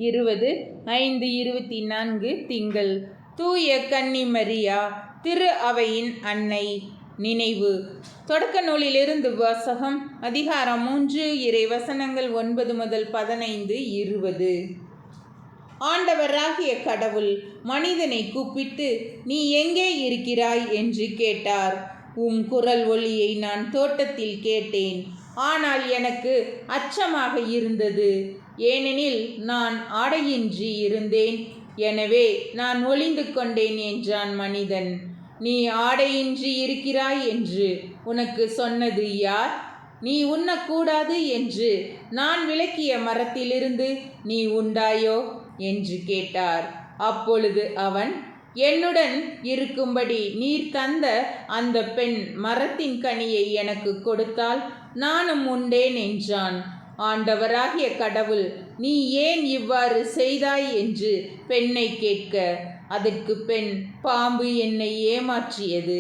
20/5/24 திங்கள். தூய கன்னி மரியா திரு அவையின் அன்னை. நினைவு. தொடக்க நூலிலிருந்து வாசகம். அதிகாரம் 3, இறை வசனங்கள் 9 முதல் 15, 20. ஆண்டவராகிய கடவுள் மனிதனை கூப்பிட்டு, நீ எங்கே இருக்கிறாய் என்று கேட்டார். உம் குரல் ஒலியை நான் தோட்டத்தில் கேட்டேன். ஆனால் எனக்கு அச்சமாக இருந்தது, ஏனெனில் நான் ஆடையின்றி இருந்தேன். எனவே நான் ஒளிந்து கொண்டேன் என்றான் மனிதன். நீ ஆடையின்றி இருக்கிறாய் என்று உனக்கு சொன்னது யார்? நீ உண்ணக்கூடாது என்று நான் விலக்கிய மரத்திலிருந்து நீ உண்டாயோ என்று கேட்டார். அப்பொழுது அவன், என்னுடன் இருக்கும்படி நீர் தந்த அந்த பெண் மரத்தின் கனியை எனக்கு கொடுத்தால் நானும் உண்டேன் என்றான். ஆண்டவராகிய கடவுள், நீ ஏன் இவ்வாறு செய்தாய் என்று பெண்ணை கேட்க, அதற்கு பெண், பாம்பு என்னை ஏமாற்றியது,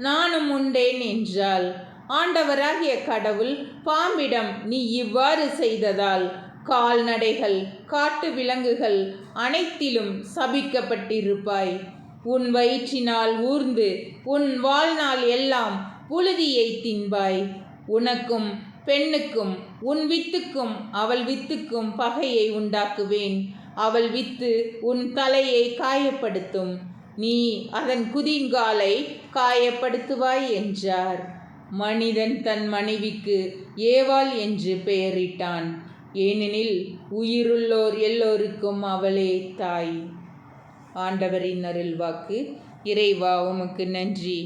நானும் உண்டேன் என்றாள். ஆண்டவராகிய கடவுள் பாம்பிடம், நீ இவ்வாறு செய்ததால் கால்நடைகள், காட்டு விலங்குகள் அனைத்திலும் சபிக்கப்பட்டிருப்பாய். உன் வயிற்றினால் ஊர்ந்து உன் வாழ்நாள் எல்லாம் புழுதியை தின்பாய். உனக்கும் பெண்ணுக்கும் உன் வித்துக்கும் அவள் வித்துக்கும் பகையை உண்டாக்குவேன். அவள் வித்து உன் தலையை காயப்படுத்தும், நீ அதன் குதிங்காலை காயப்படுத்துவாய் என்றார். மனிதன் தன் மனைவிக்கு ஏவாள் என்று பெயரிட்டான், ஏனெனில் உயிருள்ளோர் எல்லோருக்கும் அவளே தாய். ஆண்டவரின் அருள்வாக்கு. இறைவா, உமக்கு நன்றி.